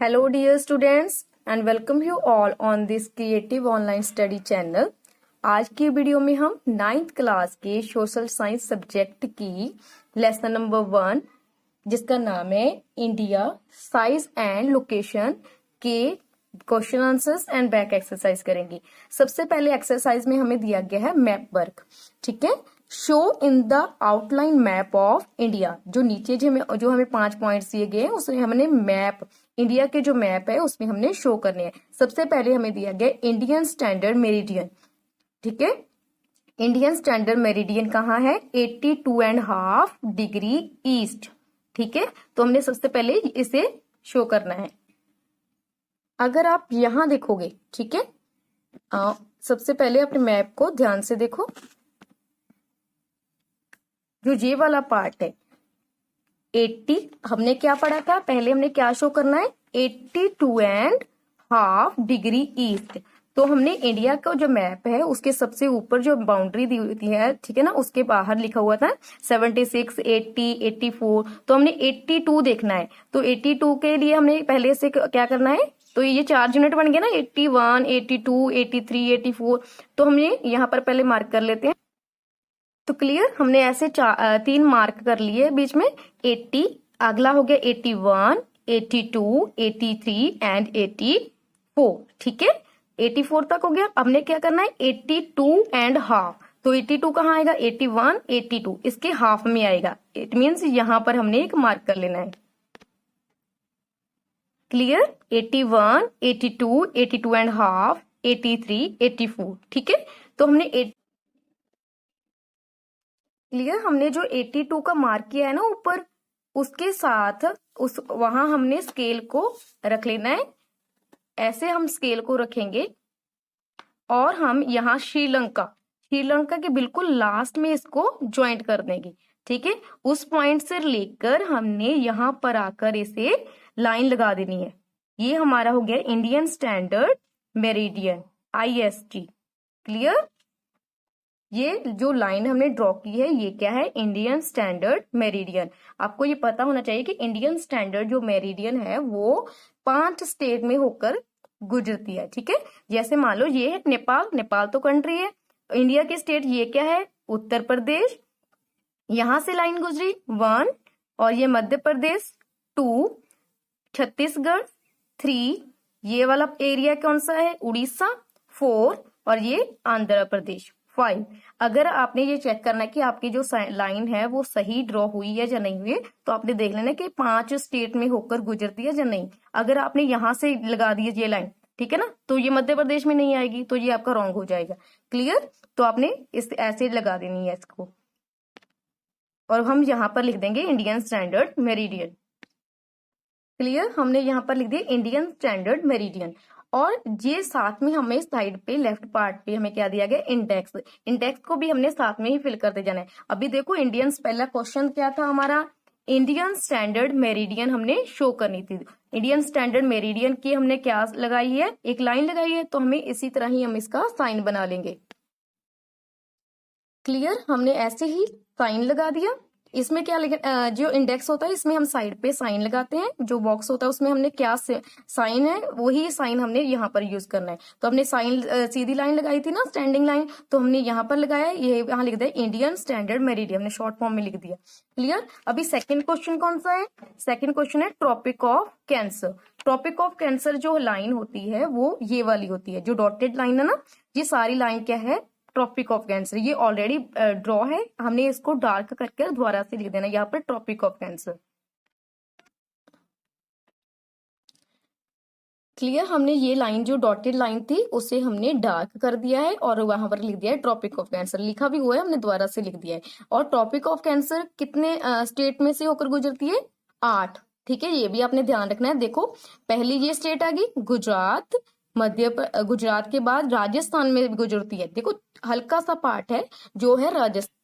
Hello dear students and welcome you all on this creative online study channel। आज की video में हम 9th class के social science subject की lesson number 1 जिसका नाम है इंडिया साइज एंड लोकेशन के question answers and back exercise करेंगे। सबसे पहले एक्सरसाइज में हमें दिया गया है मैप वर्क, ठीक है। Show in the outline map of India, जो नीचे जो हमें 5 पॉइंट्स दिए गए हैं उसमें हमने मैप इंडिया के जो मैप है उसमें हमने शो करने हैं। सबसे पहले हमें दिया गया इंडियन स्टैंडर्ड मेरिडियन, ठीक है। इंडियन स्टैंडर्ड मेरिडियन कहाँ है? 82.5 डिग्री ईस्ट, ठीक है। तो हमने सबसे पहले इसे शो करना है। अगर आप यहां देखोगे, ठीक है, सबसे पहले अपने मैप को ध्यान से देखो। जो ये वाला पार्ट है 80, हमने क्या पढ़ा था पहले? हमने क्या शो करना है? 82.5 डिग्री ईस्ट। तो हमने इंडिया का जो मैप है उसके सबसे ऊपर जो बाउंड्री दी हुई है, ठीक है ना, उसके बाहर लिखा हुआ था 76, 80, 84। तो हमने 82 देखना है। तो 82 के लिए हमने पहले से क्या करना है? तो ये 4 यूनिट बन गया ना, 81, 82, 83, 84। तो हमने यहाँ पर पहले मार्क कर लेते हैं। तो क्लियर, हमने ऐसे 3 मार्क कर लिए बीच में। 80, अगला हो गया 81, 82, 83 एंड 84, ठीक है। 84 तक हो गया। हमने क्या करना है? 82.5। तो 82 कहाँ आएगा? 81, 82 इसके हाफ में आएगा। इट मीन्स यहां पर हमने एक मार्क कर लेना है। क्लियर, 81, 82, 82.5, 83, 84, ठीक है। तो हमने क्लियर, हमने जो 82 का मार्क किया है ना ऊपर, उसके साथ वहां हमने स्केल को रख लेना है। ऐसे हम स्केल को रखेंगे और हम यहाँ श्रीलंका के बिल्कुल लास्ट में इसको ज्वाइंट कर देंगे, ठीक है। उस पॉइंट से लेकर हमने यहाँ पर आकर इसे लाइन लगा देनी है। ये हमारा हो गया Indian standard meridian, IST। Clear, ये जो लाइन हमने ड्रॉ की है ये क्या है? Indian standard meridian. आपको ये पता होना चाहिए कि इंडियन स्टैंडर्ड जो मेरिडियन है वो 5 स्टेट में होकर गुजरती है, ठीक है। जैसे मान लो ये है नेपाल तो कंट्री है। इंडिया के स्टेट ये क्या है? उत्तर प्रदेश, यहां से लाइन गुजरी 1, और ये मध्य प्रदेश 2, छत्तीसगढ़ 3, ये वाला एरिया कौन सा है? उड़ीसा 4, और ये आंध्र प्रदेश 5। अगर आपने ये चेक करना है कि आपकी जो लाइन है वो सही ड्रॉ हुई है या नहीं हुई है, तो आपने देख लेना कि 5 स्टेट में होकर गुजरती है या नहीं। अगर आपने यहां से लगा दी ये लाइन, ठीक है ना, तो ये मध्य प्रदेश में नहीं आएगी, तो ये आपका रॉन्ग हो जाएगा। क्लियर, तो आपने इस ऐसे लगा देनी है इसको, और हम यहाँ पर लिख देंगे इंडियन स्टैंडर्ड मेरिडियन। क्लियर, हमने यहाँ पर लिख दिया इंडियन स्टैंडर्ड मेरिडियन। और ये साथ में हमें साइड पे लेफ्ट पार्ट पे हमें क्या दिया गया? इंडेक्स को भी हमने साथ में ही फिल करते जाना है। अभी देखो इंडियन, पहला क्वेश्चन क्या था हमारा? इंडियन स्टैंडर्ड मेरिडियन हमने शो करनी थी। इंडियन स्टैंडर्ड मेरिडियन की हमने क्या लगाई है? एक लाइन लगाई है। तो हमें इसी तरह ही हम इसका साइन बना लेंगे। क्लियर, हमने ऐसे ही साइन लगा दिया। इसमें क्या जो इंडेक्स होता है इसमें हम साइड पे साइन लगाते हैं। जो बॉक्स होता है उसमें हमने क्या साइन है वही साइन हमने यहाँ पर यूज करना है। तो हमने साइन सीधी लाइन लगाई थी ना, स्टैंडिंग लाइन, तो हमने यहाँ पर लगाया, ये यहाँ लिख दिया इंडियन स्टैंडर्ड मेरिडियन, हमने शॉर्ट फॉर्म में लिख दिया। क्लियर, अभी सेकंड क्वेश्चन कौन सा है? सेकंड क्वेश्चन है tropic of cancer. Tropic of cancer जो लाइन होती है वो ये वाली होती है, जो डॉटेड लाइन है ना, ये सारी लाइन क्या है? Tropic of cancer. ये ऑलरेडी ड्रॉ है, हमने इसको डार्क करके दोबारा से लिख देना यहाँ पर ट्रॉपिक ऑफ कैंसर। क्लियर, हमने ये लाइन जो डॉटेड लाइन थी उसे हमने डार्क कर दिया है और वहां पर लिख दिया है ट्रॉपिक ऑफ कैंसर। लिखा भी हुआ है, हमने दोबारा से लिख दिया है। और ट्रॉपिक ऑफ कैंसर कितने स्टेट में से होकर गुजरती है? 8, ठीक है। ये भी आपने ध्यान रखना है। देखो पहली ये स्टेट आ गई गुजरात, गुजरात के बाद राजस्थान में गुजरती है। देखो हल्का सा पार्ट है जो है राजस्थान,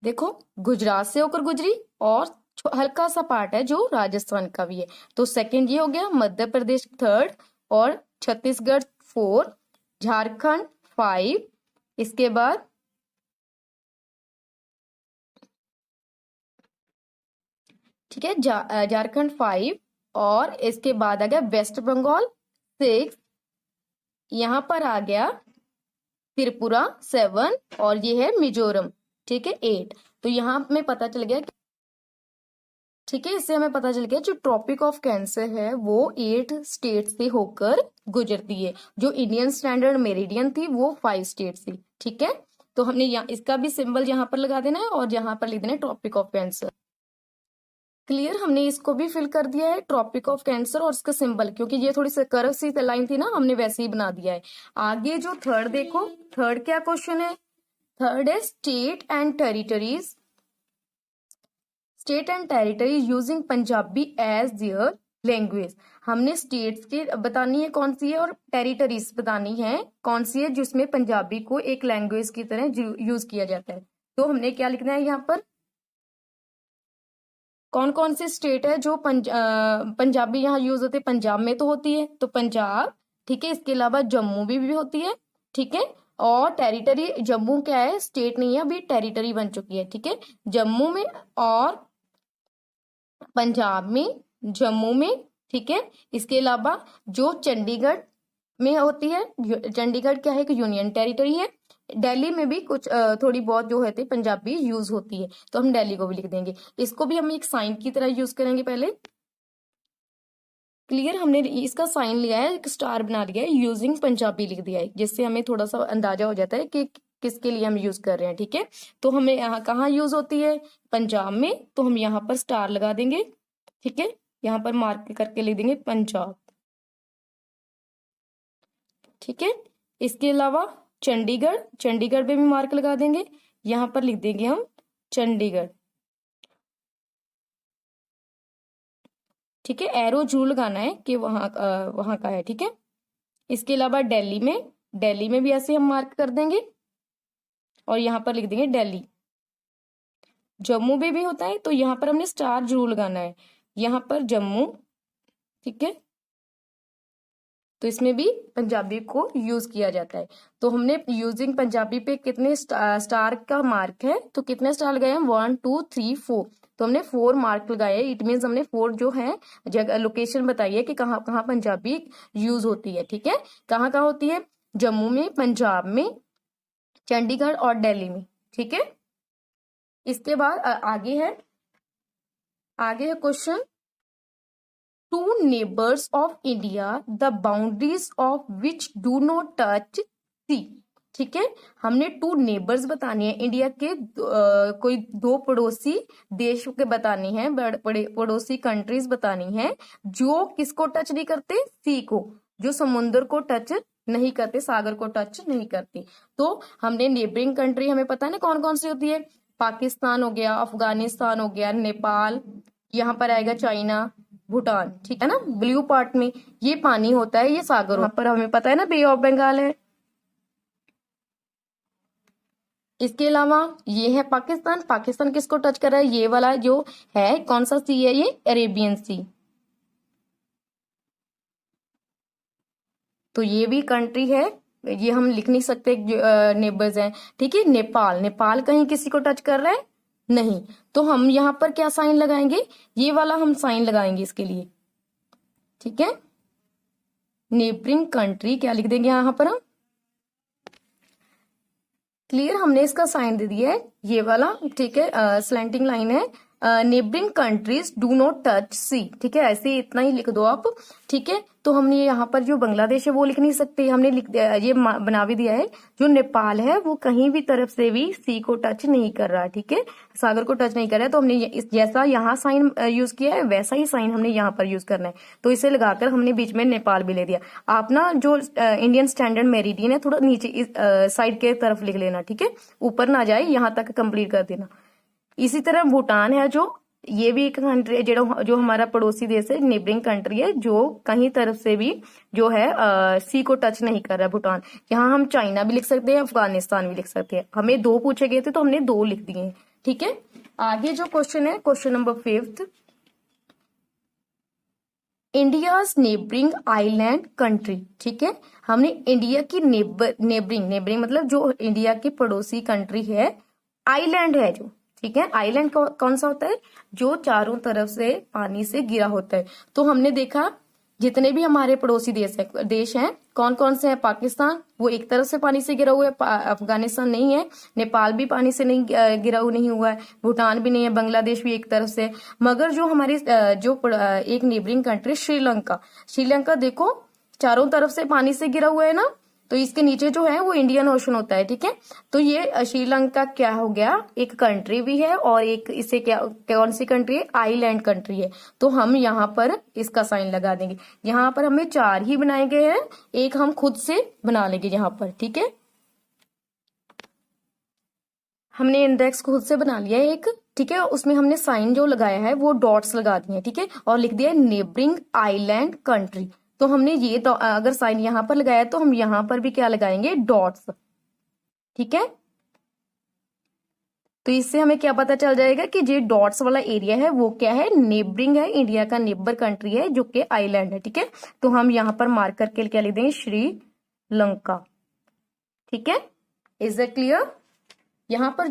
देखो गुजरात से होकर गुजरी, और हल्का सा पार्ट है जो राजस्थान का भी है। तो सेकंड ये हो गया, मध्य प्रदेश थर्ड, और छत्तीसगढ़ 4, झारखंड 5, इसके बाद ठीक है झारखंड 5, और इसके बाद आ गया वेस्ट बंगाल 6, यहाँ पर आ गया त्रिपुरा 7, और ये है मिजोरम, ठीक है 8। तो यहाँ हमें पता चल गया, ठीक है, इससे हमें पता चल गया जो ट्रॉपिक ऑफ कैंसर है वो 8 स्टेट से होकर गुजरती है। जो इंडियन स्टैंडर्ड मेरिडियन थी वो 5 स्टेट थी, ठीक है। तो हमने यहाँ इसका भी सिंबल यहाँ पर लगा देना है और यहाँ पर लिख देना है ट्रॉपिक ऑफ कैंसर। क्लियर, हमने इसको भी फिल कर दिया है ट्रॉपिक ऑफ कैंसर और इसका सिंबल, क्योंकि ये थोड़ी सी कर्व सी लाइन थी ना, हमने वैसे ही बना दिया है। आगे जो थर्ड देखो, थर्ड क्या क्वेश्चन है, थर्ड है state and territories, state and territories using Punjabi as their language. हमने स्टेट्स की बतानी है कौन सी है, और टेरिटरीज बतानी है कौन सी है जिसमें पंजाबी को एक लैंग्वेज की तरह यूज किया जाता है। तो हमने क्या लिखना है यहाँ पर, कौन कौन से स्टेट है जो पंजाबी यहाँ यूज होती है। पंजाब में तो होती है, तो पंजाब, ठीक है। इसके अलावा जम्मू भी होती है, ठीक है। और टेरिटरी, जम्मू क्या है, स्टेट नहीं है अभी, टेरिटरी बन चुकी है, ठीक है। जम्मू में और पंजाब में, जम्मू में, ठीक है। इसके अलावा जो चंडीगढ़ में होती है, चंडीगढ़ क्या है कि यूनियन टेरिटरी है। दिल्ली में भी कुछ थोड़ी बहुत जो है पंजाबी यूज होती है, तो हम दिल्ली को भी लिख देंगे। इसको भी हम एक साइन की तरह यूज करेंगे पहले। क्लियर, हमने इसका साइन लिया है, एक स्टार बना लिया है, यूजिंग पंजाबी लिख दिया है, जिससे हमें थोड़ा सा अंदाजा हो जाता है कि किसके लिए हम यूज कर रहे हैं, ठीक है। तो हमें यहाँ कहाँ यूज होती है, पंजाब में, तो हम यहाँ पर स्टार लगा देंगे, ठीक है। यहाँ पर मार्क करके लिख देंगे पंजाब, ठीक है। इसके अलावा चंडीगढ़, चंडीगढ़ पे भी मार्क लगा देंगे, यहाँ पर लिख देंगे हम चंडीगढ़, ठीक है। एरो जरूर लगाना है कि वहां का है, ठीक है। इसके अलावा दिल्ली में, दिल्ली में भी ऐसे हम मार्क कर देंगे और यहाँ पर लिख देंगे दिल्ली। जम्मू में भी होता है, तो यहाँ पर हमने स्टार जरूर लगाना है, यहाँ पर जम्मू, ठीक है। तो इसमें भी पंजाबी को यूज किया जाता है। तो हमने यूजिंग पंजाबी पे कितने स्टार का मार्क है, तो कितने स्टार लगाए हैं, 1 2 3 4, तो हमने 4 मार्क लगाए। इट मीन्स हमने 4 जो है जगह लोकेशन बताई है कि कहाँ कहाँ पंजाबी यूज होती है, ठीक है। कहाँ कहाँ होती है, जम्मू में, पंजाब में, चंडीगढ़ और दिल्ली में, ठीक है। इसके बाद आगे है question, two neighbours of India the boundaries of which do not touch sea, ठीक है। हमने 2 नेबर्स बताने हैं इंडिया के, कोई 2 पड़ोसी देश के बताने हैं, पड़ोसी कंट्रीज बतानी है जो किसको टच नहीं करते, सी को, जो समुद्र को टच नहीं करते, सागर को टच नहीं करती। तो हमने नेबरिंग कंट्री हमें पता है ना कौन कौन सी होती है, पाकिस्तान हो गया, अफगानिस्तान हो गया, नेपाल, यहाँ पर आएगा चाइना, भूटान, ठीक है ना। ब्लू पार्ट में ये पानी होता है, ये सागर, यहाँ पर हमें पता है ना बे ऑफ बंगाल है। इसके अलावा ये है पाकिस्तान, पाकिस्तान किसको टच कर रहा है, ये वाला जो है कौन सा सी है, ये अरेबियन सी, तो ये भी कंट्री है, ये हम लिख नहीं सकते नेबर्स हैं, ठीक है। नेपाल, नेपाल कहीं किसी को टच कर रहा है नहीं, तो हम यहाँ पर क्या साइन लगाएंगे, ये वाला हम साइन लगाएंगे इसके लिए, ठीक है। नेबरिंग कंट्री क्या लिख देंगे यहाँ पर हम, क्लियर, हमने इसका साइन दे दिया है ये वाला, ठीक है। स्लैंटिंग लाइन है, neighbouring countries do not touch sea, ठीक है। ऐसे इतना ही लिख दो आप, ठीक है। तो हमने यहाँ पर जो बांग्लादेश है वो लिख नहीं सकते, हमने लिख दिया, ये बना भी दिया है, जो नेपाल है वो कहीं भी तरफ से भी सी को टच नहीं कर रहा, ठीक है, सागर को टच नहीं कर रहा है। तो हमने जैसा यहाँ साइन यूज किया है वैसा ही साइन हमने यहाँ पर यूज करना है, तो इसे लगाकर हमने बीच में नेपाल भी ले दिया। आप ना जो इंडियन स्टैंडर्ड मेरिडियन है थोड़ा नीचे साइड के तरफ लिख लेना, ठीक है, ऊपर ना जाए, यहाँ तक कंप्लीट कर देना। इसी तरह भूटान है, जो ये भी एक कंट्री है, जो हमारा पड़ोसी देश है, नेबरिंग कंट्री है, जो कहीं तरफ से भी जो है सी को टच नहीं कर रहा है, भूटान। यहाँ हम चाइना भी लिख सकते हैं, अफगानिस्तान भी लिख सकते हैं। हमें 2 पूछे गए थे तो हमने 2 लिख दिए हैं, ठीक है। आगे जो क्वेश्चन है, question number 5, India's neighbouring island country, ठीक है। हमने इंडिया की नेबरिंग मतलब जो इंडिया की पड़ोसी कंट्री है, आइलैंड है जो, ठीक है। आइलैंड कौन सा होता है, जो चारों तरफ से पानी से घिरा होता है। तो हमने देखा जितने भी हमारे पड़ोसी देश हैं कौन कौन से हैं, पाकिस्तान वो एक तरफ से पानी से घिरा हुआ है, अफगानिस्तान नहीं है, नेपाल भी पानी से नहीं घिरा नहीं हुआ है, भूटान भी नहीं है, बांग्लादेश भी एक तरफ से। मगर जो हमारी एक नेबरिंग कंट्री श्रीलंका देखो चारों तरफ से पानी से घिरा हुआ है ना, तो इसके नीचे जो है वो इंडियन ओशन होता है, ठीक है। तो ये श्रीलंका क्या हो गया, एक कंट्री भी है और एक इसे क्या कौन सी कंट्री है, आइलैंड कंट्री है। तो हम यहाँ पर इसका साइन लगा देंगे। यहाँ पर हमें 4 ही बनाए गए हैं, एक हम खुद से बना लेंगे यहाँ पर, ठीक है। हमने इंडेक्स खुद से बना लिया है एक, ठीक है। उसमें हमने साइन जो लगाया है वो डॉट्स लगा दिए हैं, ठीक है, और लिख दिया नेबरिंग आइलैंड कंट्री। तो हमने ये अगर साइन यहाँ पर लगाया तो हम यहाँ पर भी क्या लगाएंगे, डॉट्स, ठीक है। तो इससे हमें क्या पता चल जाएगा कि जो डॉट्स वाला एरिया है वो क्या है, नेबरिंग है, इंडिया का नेबर कंट्री है जो कि आइलैंड है, ठीक है। तो हम यहाँ पर मार्क करके क्या लिख देंगे, श्रीलंका, ठीक है। Is it clear. यहाँ पर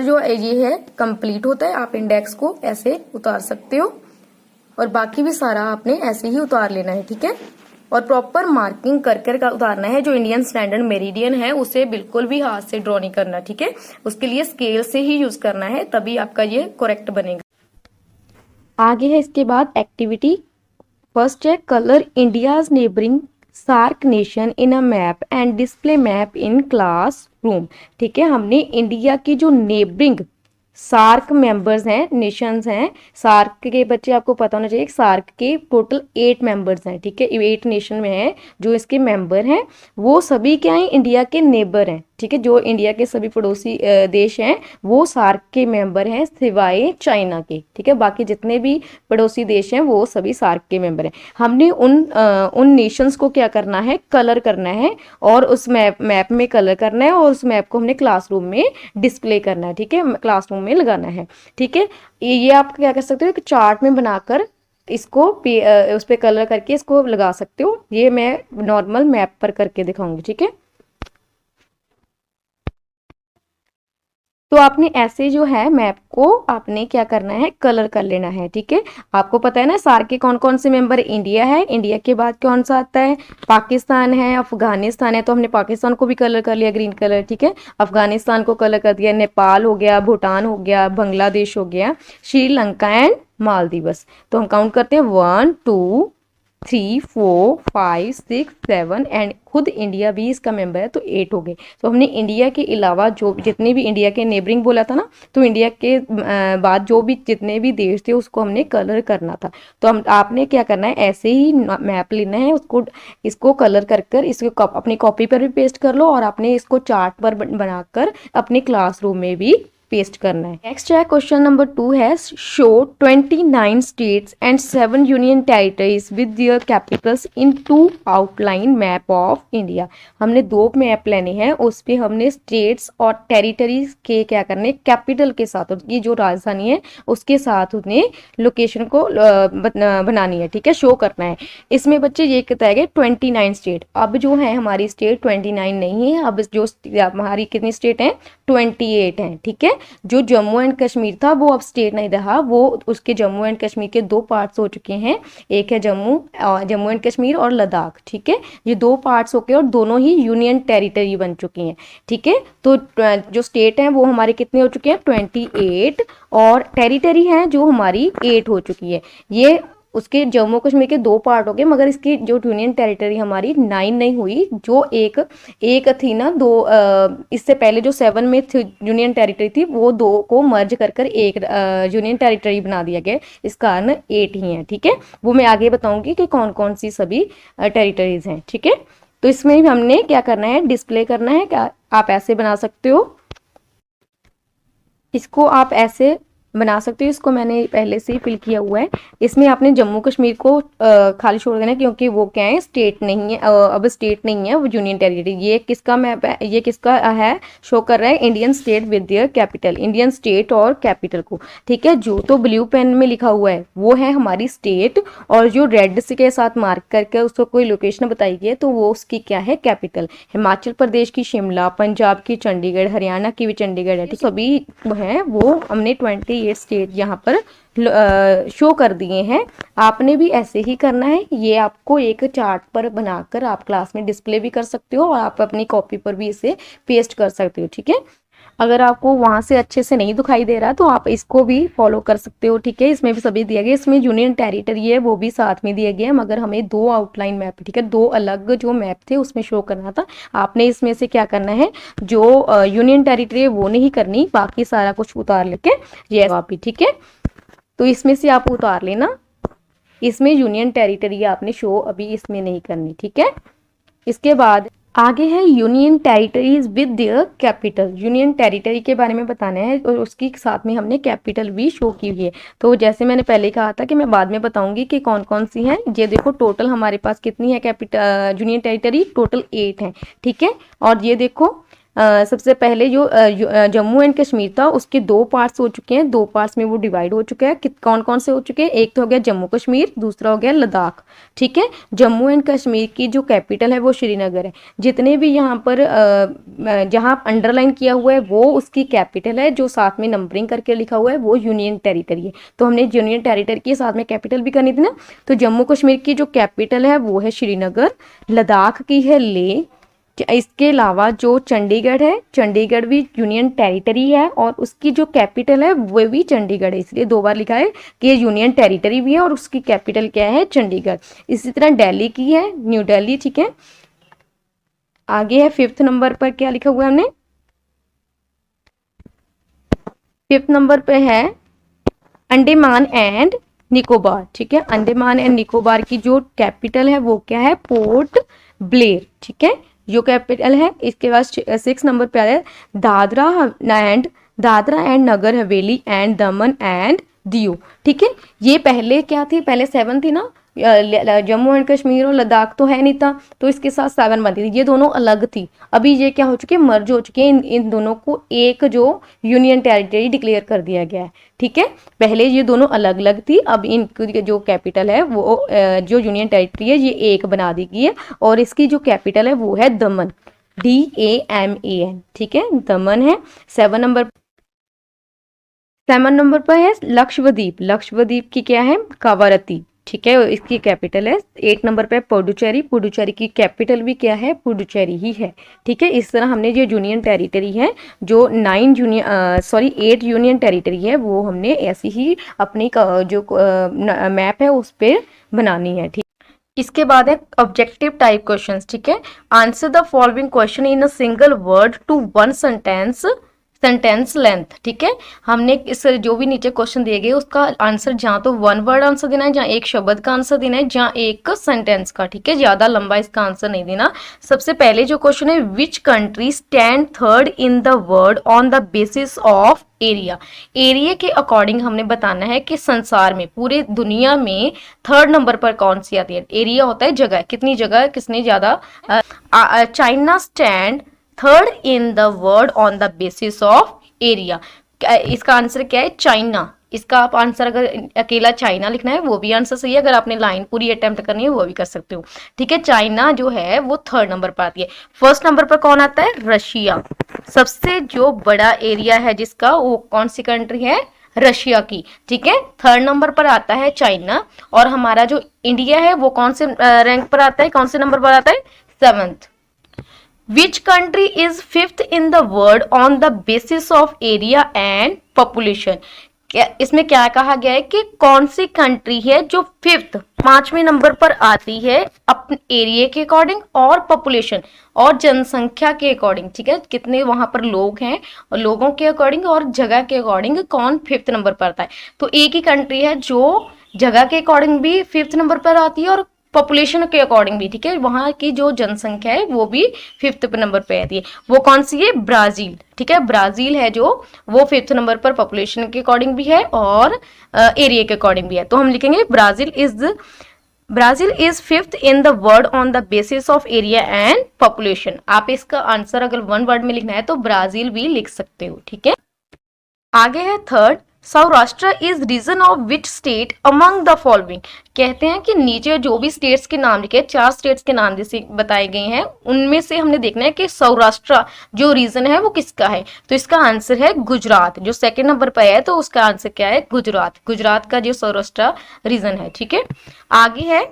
जो ये है कंप्लीट होता है, आप इंडेक्स को ऐसे उतार सकते हो और बाकी भी सारा आपने ऐसे ही उतार लेना है, ठीक है। और प्रॉपर मार्किंग कर उतारना है। जो इंडियन स्टैंडर्ड मेरिडियन है उसे बिल्कुल भी हाथ से ड्रॉ नहीं करना, ठीक है। उसके लिए स्केल से ही यूज करना है, तभी आपका ये करेक्ट बनेगा। आगे है इसके बाद एक्टिविटी। फर्स्ट है colour India's neighbouring SAARC nation in a map and display map in classroom, ठीक है। हमने इंडिया की जो नेबरिंग सार्क मेंबर्स हैं, नेशंस हैं, सार्क के बच्चे आपको पता होना चाहिए, सार्क के टोटल 8 मेंबर्स हैं, ठीक है। 8 नेशन में है जो इसके मेंबर हैं, वो सभी क्या हैं, इंडिया के नेबर हैं, ठीक है। जो इंडिया के सभी पड़ोसी देश हैं वो सार्क के मेंबर हैं सिवाय चाइना के, ठीक है। बाकी जितने भी पड़ोसी देश हैं वो सभी सार्क के मेंबर हैं। हमने उन नेशंस को क्या करना है, कलर करना है, और उस मैप में कलर करना है, और उस मैप को हमने क्लासरूम में डिस्प्ले करना है, ठीक है, क्लासरूम में लगाना है, ठीक है। ये आप क्या कर सकते हो, एक चार्ट में बनाकर इसको उस पे कलर करके इसको लगा सकते हो। ये मैं नॉर्मल मैप पर करके दिखाऊंगी, ठीक है। तो आपने ऐसे जो है मैप को आपने क्या करना है, कलर कर लेना है, ठीक है। आपको पता है ना सार्क के कौन कौन से मेंबर, इंडिया है, इंडिया के बाद कौन सा आता है, पाकिस्तान है, अफगानिस्तान है। तो हमने पाकिस्तान को भी कलर कर लिया ग्रीन कलर, ठीक है। अफगानिस्तान को कलर कर दिया, नेपाल हो गया, भूटान हो गया, बांग्लादेश हो गया, श्रीलंका एंड मालदीव्स। तो हम काउंट करते हैं 1 2 3 4 5 6 7 एंड खुद इंडिया भी इसका मेंबर है, तो 8 हो गए। तो हमने इंडिया के अलावा जो जितने भी इंडिया के नेबरिंग बोला था ना, तो इंडिया के बाद जो भी जितने भी देश थे उसको हमने कलर करना था। तो हम आपने क्या करना है, ऐसे ही मैप लेना है, उसको इसको कलर कर इसको अपनी कॉपी पर भी पेस्ट कर लो, और आपने इसको चार्ट पर बनाकर अपने क्लासरूम में भी पेस्ट करना है। नेक्स्ट है क्वेश्चन नंबर 2 है show 29 states and 7 union territories with their Capitals in 2 outline map of India. हमने 2 मैप लेने हैं, उस पे हमने स्टेट्स और टेरिटरीज के क्या करने, कैपिटल के साथ, ये जो राजधानी है उसके साथ उन्हें लोकेशन को बनानी है, ठीक है, शो करना है। इसमें बच्चे ये बताया गया 29 स्टेट। अब जो है हमारी स्टेट 29 नहीं है, अब जो हमारी कितनी स्टेट है, 28 है, ठीक है। जो जम्मू एंड कश्मीर था वो अब स्टेट नहीं रहा, वो उसके जम्मू एंड कश्मीर के 2 पार्ट्स हो चुके हैं, एक है जम्मू एंड कश्मीर और लद्दाख, ठीक है। ये 2 पार्ट्स हो गए और दोनों ही यूनियन टेरिटरी बन चुकी हैं, ठीक है। तो जो स्टेट हैं वो हमारे कितने हो चुके हैं, 28, और टेरिटरी हैं जो हमारी 8 हो चुकी है। ये उसके जम्मू कश्मीर के 2 पार्ट हो गए, मगर इसकी जो यूनियन टेरिटरी हमारी 9 नहीं हुई, जो एक थी ना, 2 इससे पहले जो 7 में यूनियन टेरिटरी थी वो 2 को मर्ज कर एक यूनियन टेरिटरी बना दिया गया, इस कारण 8 ही हैं, ठीक है। वो मैं आगे बताऊंगी कि कौन कौन सी सभी टेरिटरीज हैं, ठीक है। तो इसमें हमने क्या करना है, डिस्प्ले करना है। क्या आप ऐसे बना सकते हो, इसको आप ऐसे बना सकते हो। इसको मैंने पहले से ही फिल किया हुआ है। इसमें आपने जम्मू कश्मीर को खाली छोड़ देना है, क्योंकि वो क्या है, स्टेट नहीं है, अब स्टेट नहीं है, वो यूनियन टेरिटरी। ये किसका मैप है, ये किसका है, शो कर रहा है Indian state with their capital, Indian state और कैपिटल को। ठीक है, जो तो ब्लू पेन में लिखा हुआ है वो है हमारी स्टेट, और जो रेड से के साथ मार्क करके उसको कोई लोकेशन बताई गई है तो वो उसकी क्या है, कैपिटल। हिमाचल प्रदेश की शिमला, पंजाब की चंडीगढ़, हरियाणा की भी चंडीगढ़ है। तो सभी है वो हमने 28 स्टेट यहाँ पर शो कर दिए हैं। आपने भी ऐसे ही करना है। ये आपको एक चार्ट पर बनाकर आप क्लास में डिस्प्ले भी कर सकते हो, और आप अपनी कॉपी पर भी इसे पेस्ट कर सकते हो। ठीक है, अगर आपको वहां से अच्छे से नहीं दिखाई दे रहा तो आप इसको भी फॉलो कर सकते हो। ठीक है, इसमें भी सभी दिया गया, इसमें यूनियन टेरिटरी है वो भी साथ में दिया गया है, मगर हमें 2 आउटलाइन मैप, ठीक है, 2 अलग जो मैप थे उसमें शो करना था। आपने इसमें से क्या करना है, जो यूनियन टेरिटरी है वो नहीं करनी, बाकी सारा कुछ उतार लेके ये आप भी। ठीक है, तो इसमें से आप उतार लेना। इसमें यूनियन टेरिटरी आपने शो अभी इसमें नहीं करनी। ठीक है, इसके बाद आगे है union territories with their capital. Union territory के बारे में बताना है, और उसके साथ में हमने कैपिटल भी शो की हुई है। तो जैसे मैंने पहले कहा था कि मैं बाद में बताऊंगी कि कौन कौन सी हैं। ये देखो टोटल हमारे पास कितनी है कैपिटल यूनियन टेरिटरी, टोटल 8 है। ठीक है, और ये देखो सबसे पहले जो जम्मू एंड कश्मीर था उसके 2 पार्ट्स हो चुके हैं, 2 पार्ट्स में वो डिवाइड हो चुका है। कौन कौन से हो चुके हैं, एक तो हो गया जम्मू कश्मीर, दूसरा हो गया लद्दाख। ठीक है, जम्मू एंड कश्मीर की जो कैपिटल है वो श्रीनगर है। जितने भी यहाँ पर जहाँ अंडरलाइन किया हुआ है वो उसकी कैपिटल है, जो साथ में नंबरिंग करके लिखा हुआ है वो यूनियन टेरिटरी है। तो हमने यूनियन टेरिटरी के साथ में कैपिटल भी करनी थी ना। तो जम्मू कश्मीर की जो कैपिटल है वो है श्रीनगर, लद्दाख की है लेह। इसके अलावा जो चंडीगढ़ है, चंडीगढ़ भी यूनियन टेरिटरी है और उसकी जो कैपिटल है वो भी चंडीगढ़ है, इसलिए 2 बार लिखा है कि ये यूनियन टेरिटरी भी है और उसकी कैपिटल क्या है, चंडीगढ़। इसी तरह दिल्ली की है, न्यू दिल्ली। ठीक है, आगे है 5th नंबर पर क्या लिखा हुआ है हमने, 5th नंबर पे है अंडमान एंड निकोबार। ठीक है, अंडमान एंड निकोबार की जो कैपिटल है वो क्या है, पोर्ट ब्लेयर। ठीक है, जो कैपिटल है। इसके बाद 6 नंबर पे आता है Dadra and Nagar Haveli and Daman and Diu. ठीक है, ये पहले क्या थी, पहले 7 थी ना, जम्मू एंड कश्मीर और लद्दाख तो है नहीं था, तो इसके साथ 7 बनती थी। ये दोनों अलग थी, अभी ये क्या हो चुके हैं, मर्ज हो चुके हैं। इन दोनों को एक जो यूनियन टेरिटरी डिक्लेयर कर दिया गया है। ठीक है, पहले ये दोनों अलग अलग थी, अब इनकी जो कैपिटल है वो जो यूनियन टेरिटरी है ये एक बना दी गई है, और इसकी जो कैपिटल है वो है दमन, DAMAN। ठीक है, दमन है। 7 नंबर पर है लक्षद्वीप। लक्षद्वीप की क्या है, कावारती। ठीक है, इसकी कैपिटल है। 8 नंबर पे पुडुचेरी। पुडुचेरी की कैपिटल भी क्या है, पुडुचेरी ही है। ठीक है, इस तरह हमने जो यूनियन टेरिटरी है, जो 8 यूनियन टेरिटरी है वो हमने ऐसी ही अपनी जो मैप है उस पर बनानी है। ठीक, इसके बाद है ऑब्जेक्टिव टाइप क्वेश्चंस। ठीक है, answer the following question in a single word to 1 sentence length. ठीक है, हमने इस जो भी नीचे क्वेश्चन दिए गए उसका आंसर जहाँ तो 1 वर्ड आंसर देना है, जहाँ एक शब्द का आंसर देना है, जहाँ एक सेंटेंस का। ठीक है, ज्यादा लंबा इसका आंसर नहीं देना। सबसे पहले जो क्वेश्चन है, which country stand 3rd in the world on the basis of area. Area के अकॉर्डिंग हमने बताना है कि संसार में, पूरे दुनिया में 3rd नंबर पर कौन सी आती है। एरिया होता है जगह, कितनी जगह किसने ज्यादा। China stand 3rd in the world on the basis of area. इसका आंसर क्या है, चाइना। इसका आप आंसर अगर अकेला चाइना लिखना है वो भी आंसर सही है, अगर आपने लाइन पूरी अटेम्प्ट करनी है वो भी कर सकते हो। ठीक है, चाइना जो है वो 3rd नंबर पर आती है। 1st नंबर पर कौन आता है, रशिया। सबसे जो बड़ा एरिया है जिसका, वो कौन सी कंट्री है, रशिया की। ठीक है, 3rd नंबर पर आता है चाइना, और हमारा जो इंडिया है वो कौन से रैंक पर आता है, कौन से नंबर पर आता है, 7th। Which country is 5th in the world on the basis of area and population? इसमें क्या कहा गया है कि कौन सी कंट्री है जो 5th 5वें नंबर पर आती है अपने एरिया के अकॉर्डिंग और पॉपुलेशन और जनसंख्या के अकॉर्डिंग। ठीक है, कितने वहां पर लोग हैं और लोगों के अकॉर्डिंग और जगह के अकॉर्डिंग कौन 5th नंबर पर आता है। तो एक ही कंट्री है जो जगह के अकॉर्डिंग भी 5th नंबर पर आती है और पॉपुलेशन के अकॉर्डिंग भी, ठीक है, वहां की जो जनसंख्या है वो भी 5th नंबर पे आती है। वो कौन सी है? ब्राजील, ठीक है, ब्राजील है जो वो 5th नंबर पर पॉपुलेशन के अकॉर्डिंग भी है और एरिया के अकॉर्डिंग भी है। तो हम लिखेंगे Brazil is 5th in the world on the basis of area and population. आप इसका आंसर अगर 1 वर्ड में लिखना है तो ब्राजील भी लिख सकते हो, ठीक है। आगे है third, Saurashtra is region of which state among the following. कहते हैं कि नीचे जो भी स्टेट्स के नाम लिखे, 4 स्टेट्स के नाम जैसे बताए गए हैं, उनमें से हमने देखना है कि सौराष्ट्र जो रीजन है वो किसका है। तो इसका आंसर है गुजरात, जो 2nd नंबर पर है, तो उसका आंसर क्या है? गुजरात। गुजरात का जो सौराष्ट्र रीजन है, ठीक है। आगे है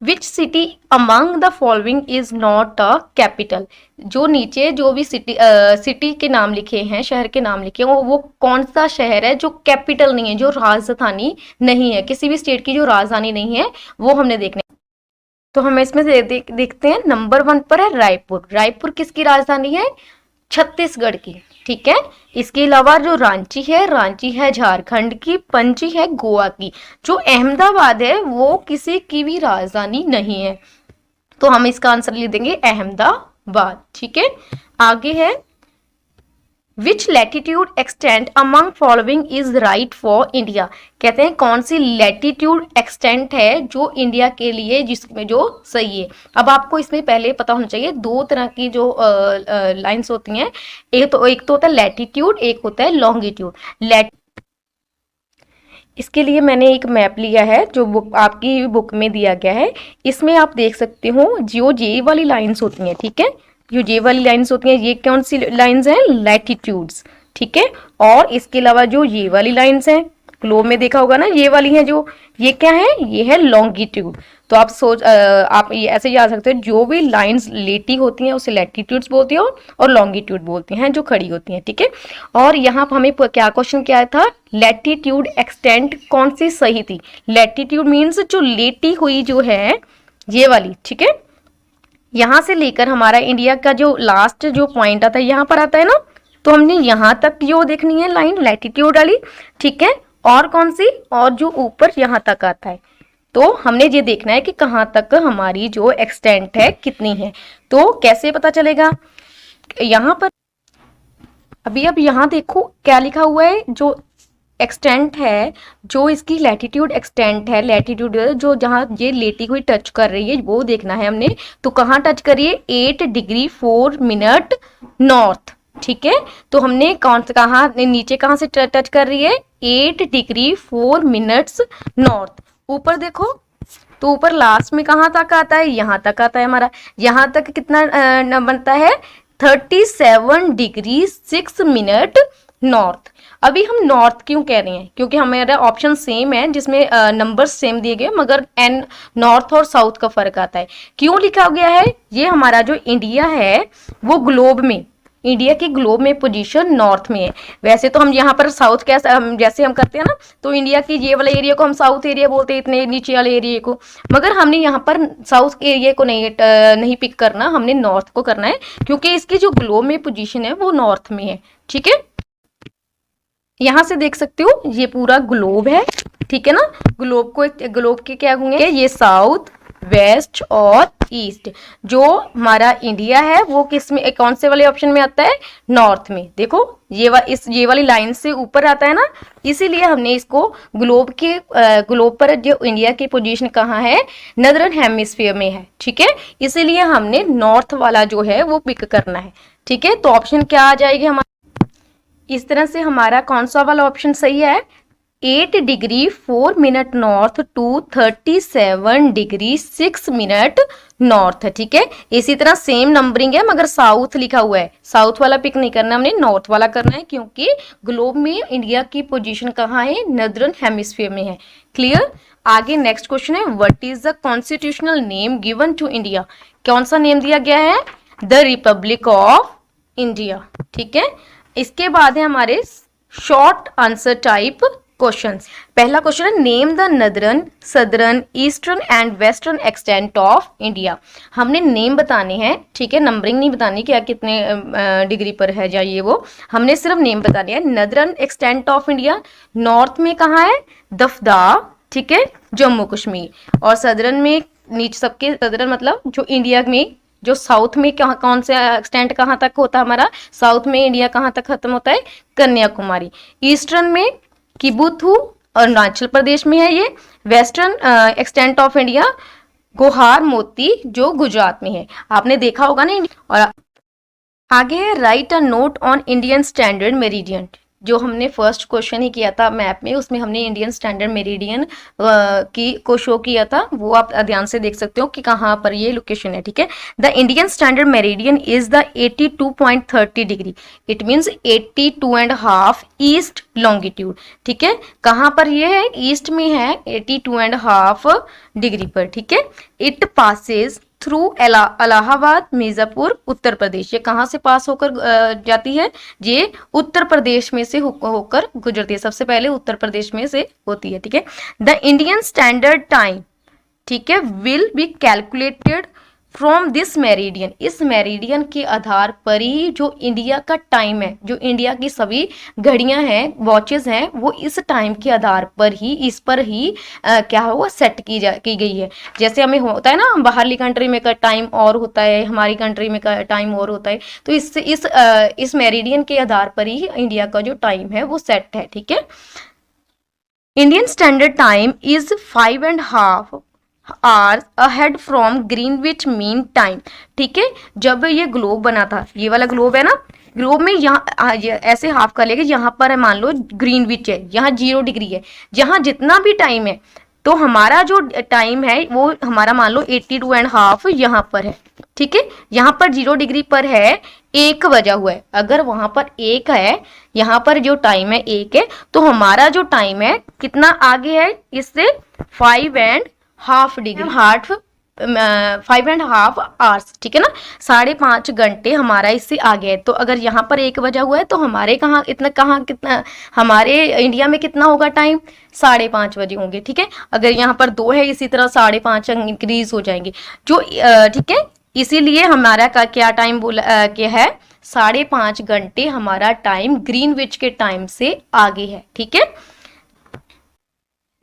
which city among the following is not a capital. जो नीचे जो भी सिटी के नाम लिखे हैं, शहर के नाम लिखे हैं, वो कौन सा शहर है जो कैपिटल नहीं है, जो राजधानी नहीं है, किसी भी स्टेट की जो राजधानी नहीं है, वो हमने देखना है। तो हम इसमें से देखते हैं, नंबर 1 पर है रायपुर। रायपुर किसकी राजधानी है? छत्तीसगढ़ की, ठीक है। इसके अलावा जो रांची है झारखंड की, पणजी है गोवा की। जो अहमदाबाद है वो किसी की भी राजधानी नहीं है, तो हम इसका आंसर लिख देंगे अहमदाबाद, ठीक है। आगे है which latitude extent among following is right for India. कहते हैं कौन सी लैटिट्यूड एक्सटेंट है जो इंडिया के लिए जिसमें जो सही है। अब आपको इसमें पहले पता होना चाहिए 2 तरह की जो लाइंस होती हैं, एक तो होता है लैटिट्यूड, एक होता है लॉन्गिट्यूड। इसके लिए मैंने एक मैप लिया है जो आपकी बुक में दिया गया है। इसमें आप देख सकते हो जो ये वाली लाइंस होती हैं, ठीक है, जो ये वाली लाइंस होती हैं, ये कौन सी लाइंस हैं? लैटिट्यूड्स, ठीक है। और इसके अलावा जो ये वाली लाइंस हैं, ग्लोब में देखा होगा ना, ये वाली हैं जो, ये क्या है? ये है लॉन्गिट्यूड। तो आप आप ये ऐसे याद सकते हो, जो भी लाइंस लेटी होती हैं उसे लैटिट्यूड्स बोलती हैं और लॉन्गिट्यूड बोलते हैं जो खड़ी होती हैं, ठीक है। और यहाँ पर हमें क्या क्वेश्चन क्या था? लैटिट्यूड एक्सटेंट कौन सी सही थी? लैटिट्यूड मीन्स जो लेटी हुई जो है ये वाली, ठीक है। यहां से लेकर हमारा इंडिया का जो लास्ट जो पॉइंट आता है यहाँ पर आता है ना, तो हमने यहाँ तक जो देखनी है लाइन लैटिट्यूड वाली, ठीक है। और कौन सी? और जो ऊपर यहाँ तक आता है, तो हमने ये देखना है कि कहाँ तक हमारी जो एक्सटेंट है कितनी है। तो कैसे पता चलेगा? यहाँ पर अब यहाँ देखो क्या लिखा हुआ है, जो एक्सटेंट है, जो इसकी लैटिट्यूड एक्सटेंट है, लैटिट्यूड जो जहाँ ये लेटी हुई टच कर रही है वो देखना है हमने। तो कहाँ टच कर रही है? 8 डिग्री 4 मिनट नॉर्थ, ठीक है। तो हमने कहाँ नीचे कहाँ से टच कर रही है? 8 डिग्री 4 मिनट्स नॉर्थ। ऊपर देखो, तो ऊपर लास्ट में कहाँ तक आता है? यहाँ तक आता है हमारा। यहाँ तक कितना बनता है? 37 डिग्री 6 मिनट नॉर्थ। अभी हम नॉर्थ क्यों कह रहे हैं? क्योंकि हमारा ऑप्शन सेम है जिसमें नंबर सेम दिए गए, मगर एन नॉर्थ और साउथ का फर्क आता है। क्यों लिखा गया है? ये हमारा जो इंडिया है वो ग्लोब में, इंडिया की ग्लोब में पोजीशन नॉर्थ में है। वैसे तो हम यहाँ पर साउथ कैसे जैसे हम करते हैं ना, तो इंडिया की ये वाला एरिया को हम साउथ एरिया बोलते हैं, इतने नीचे वाले एरिया को, मगर हमने यहाँ पर साउथ एरिया को नहीं पिक करना, हमने नॉर्थ को करना है, क्योंकि इसकी जो ग्लोब में पोजीशन है वो नॉर्थ में है, ठीक है। यहाँ से देख सकते हो ये पूरा ग्लोब है, ठीक है ना। ग्लोब के क्या होंगे? ये साउथ, वेस्ट और ईस्ट। जो हमारा इंडिया है वो किस में, कौन से वाले ऑप्शन में आता है? नॉर्थ में। देखो ये वाली लाइन से ऊपर आता है ना, इसीलिए हमने इसको ग्लोब पर जो इंडिया की पोजीशन कहाँ है? नदर्न हेमिस्फीयर में है, ठीक है। इसीलिए हमने नॉर्थ वाला जो है वो पिक करना है, ठीक है। तो ऑप्शन क्या आ जाएगी हमारा? इस तरह से हमारा कौन सा वाला ऑप्शन सही है? 8 degree 4 minute north to 37 degree 6 minute north, ठीक है। इसी तरह सेम नंबरिंग है, मगर साउथ लिखा हुआ है, साउथ वाला पिक नहीं करना, हमने नॉर्थ वाला करना है, क्योंकि ग्लोब में इंडिया की पोजीशन कहाँ है? नदर्न हेमिस्फीयर में है। क्लियर? आगे नेक्स्ट क्वेश्चन है, what is the constitutional name given to India. कौन सा नेम दिया गया है? द रिपब्लिक ऑफ इंडिया, ठीक है। इसके बाद है हमारे शॉर्ट आंसर टाइप क्वेश्चंस। पहला क्वेश्चन है, name the northern, southern, eastern and western extent of India. हमने नेम बताने हैं, ठीक है, नंबरिंग नहीं बतानी कि कितने डिग्री पर है या ये वो, हमने सिर्फ नेम बताने हैं। Northern extent of India, north में कहाँ है? दफदा, ठीक है, जम्मू कश्मीर। और सदरन में नीचे सबके सदरन मतलब जो इंडिया में जो साउथ में कौन से एक्सटेंट कहाँ तक होता है हमारा, साउथ में इंडिया कहाँ तक खत्म होता है, कन्याकुमारी। ईस्टर्न में किबुथु अरुणाचल प्रदेश में है ये। वेस्टर्न एक्सटेंट ऑफ इंडिया गोहार मोती जो गुजरात में है, आपने देखा होगा ना। और आगे है write a note on Indian standard meridian, जो हमने फर्स्ट क्वेश्चन ही किया था मैप में, उसमें हमने इंडियन स्टैंडर्ड मेरिडियन की को शो किया था, वो आप ध्यान से देख सकते हो कि कहाँ पर ये लोकेशन है। ठीक है, the Indian standard meridian is the 82.30 degree, it means 82.5 east longitude. ठीक है, कहाँ पर ये है, ईस्ट में है 82.5 डिग्री पर। ठीक है, it passes through Allahabad Mirzapur Uttar Pradesh. ये कहाँ से पास होकर जाती है, ये उत्तर प्रदेश में से होकर गुजरती है, सबसे पहले उत्तर प्रदेश में से होती है। ठीक है, द इंडियन स्टैंडर्ड टाइम, ठीक है, will be calculated from this meridian, इस मेरिडियन के आधार पर ही जो इंडिया का टाइम है, जो इंडिया की सभी घड़ियां हैं, वॉचेस हैं, वो इस टाइम के आधार पर ही, इस पर ही क्या होगा, सेट की गई है। जैसे हमें होता है ना, बाहरली कंट्री में का टाइम और होता है, हमारी कंट्री में का टाइम और होता है, तो इससे इस मेरिडियन के आधार पर ही इंडिया का जो टाइम है वो सेट है। ठीक है, Indian standard time is 5.5 hours ahead from Greenwich mean time. ठीक है, जब ये ग्लोब बना था, ये वाला ग्लोब है ना, ग्लोब में यहाँ ऐसे हाफ कर लेंगे, यहाँ पर है मान लो ग्रीनविच है, यहाँ 0 डिग्री है, जहाँ जितना भी टाइम है, तो हमारा जो टाइम है वो हमारा मान लो 82.5 यहाँ पर है। ठीक है, यहाँ पर 0 डिग्री पर है, 1 बजा हुआ है, अगर वहां पर 1 है, यहाँ पर जो टाइम है 1 है, तो हमारा जो टाइम है कितना आगे है इससे, 5.5 डिग्री, 5.5 आवर्स। ठीक है ना, 5.5 घंटे हमारा इससे आगे है। तो अगर यहाँ पर 1 बजा हुआ है, तो हमारे कितना हमारे इंडिया में कितना होगा टाइम, 5:30 बजे होंगे। ठीक है, अगर यहाँ पर 2 है, इसी तरह 5.5 इंक्रीज हो जाएंगे जो, ठीक है, इसीलिए हमारा का क्या टाइम बोला क्या है, 5.5 घंटे हमारा टाइम ग्रीनविच के टाइम से आगे है। ठीक है,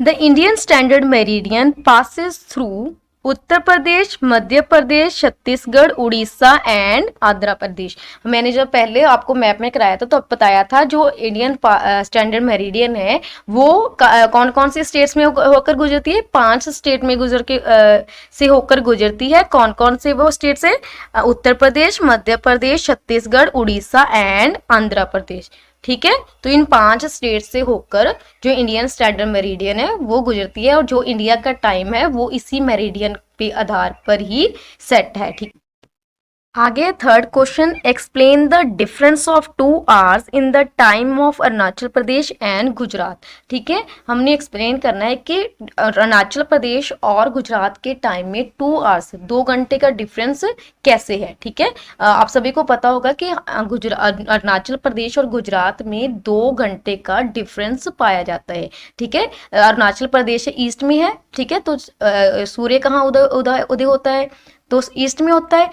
the Indian standard meridian passes through Uttar Pradesh, Madhya Pradesh, Chhattisgarh, Orissa and Andhra Pradesh. मैंने जब पहले आपको मैप में कराया था तो बताया था जो इंडियन स्टैंडर्ड मेरिडियन है वो कौन कौन से स्टेट्स में होकर गुजरती है, 5 स्टेट में से होकर गुजरती है। कौन कौन से वो स्टेट्स है, उत्तर प्रदेश, मध्य प्रदेश, छत्तीसगढ़, उड़ीसा एंड आंध्र प्रदेश। ठीक है, तो इन 5 स्टेट से होकर जो इंडियन स्टैंडर्ड मेरिडियन है वो गुजरती है, और जो इंडिया का टाइम है वो इसी मेरिडियन पे आधार पर ही सेट है। ठीक, आगे third question, explain the difference of 2 hours in the time of Arunachal Pradesh and Gujarat. ठीक है, हमने एक्सप्लेन करना है कि अरुणाचल प्रदेश और गुजरात के टाइम में 2 आवर्स, 2 घंटे का डिफरेंस कैसे है। ठीक है, आप सभी को पता होगा कि अरुणाचल प्रदेश और गुजरात में 2 घंटे का डिफरेंस पाया जाता है। ठीक है, अरुणाचल प्रदेश ईस्ट में है। ठीक है, तो सूर्य कहाँ उदय होता है, तो ईस्ट में होता है।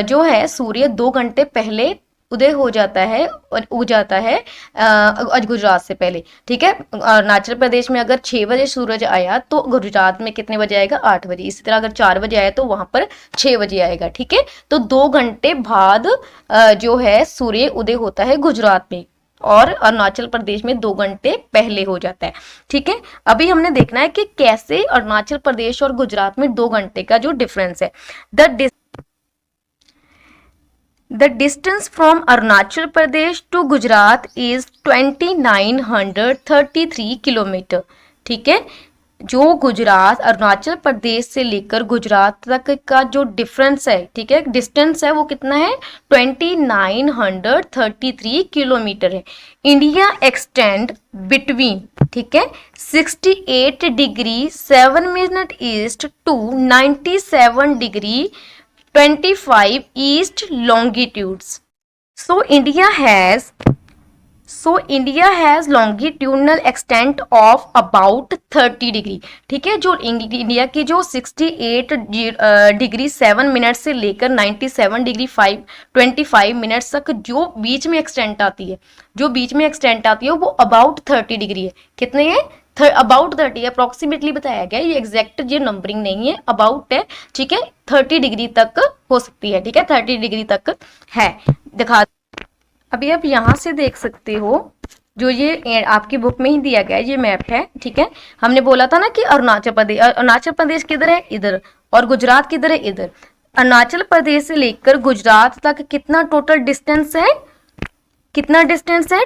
जो है सूर्य 2 घंटे पहले उदय हो जाता है और उग जाता है गुजरात से पहले। ठीक है, अरुणाचल प्रदेश में अगर 6 बजे सूरज आया तो गुजरात में कितने बजे आएगा, 8 बजे। इसी तरह अगर 4 बजे आया तो वहां पर 6 बजे आएगा। ठीक है, तो 2 घंटे बाद जो है सूर्य उदय होता है गुजरात में, और अरुणाचल प्रदेश में 2 घंटे पहले हो जाता है। ठीक है, अभी हमने देखना है कि कैसे अरुणाचल प्रदेश और गुजरात में 2 घंटे का जो डिफरेंस है। The distance from Arunachal Pradesh to Gujarat is 2933 kilometre. ठीक है, जो गुजरात अरुणाचल प्रदेश से लेकर गुजरात तक का जो डिफरेंस है, ठीक है, डिस्टेंस है, वो कितना है, 2933 किलोमीटर है। इंडिया एक्सटेंड बिटवीन, ठीक है, 68 degree 7 minute east to 97 degree 25 east longitudes. So India has longitudinal extent of about 30 degree. ठीक है, जो इंडिया की जो 68 डिग्री 7 मिनट से लेकर 97 डिग्री 25 मिनट तक जो बीच में एक्सटेंट आती है, वो अबाउट 30 डिग्री है। कितने है, अबाउट 30, अप्रोक्सीमेटली बताया गया, ये एग्जैक्ट ये नंबरिंग नहीं है, अबाउट है, ठीक है, 30 डिग्री तक हो सकती है, ठीक है, 30 डिग्री तक है। दिखा, अभी आप यहाँ से देख सकते हो, जो ये आपकी बुक में ही दिया गया है, ये मैप है, ठीक है। हमने बोला था ना कि अरुणाचल प्रदेश किधर है, इधर, और गुजरात किधर है, इधर। अरुणाचल प्रदेश से लेकर गुजरात तक कितना टोटल डिस्टेंस है, कितना डिस्टेंस है,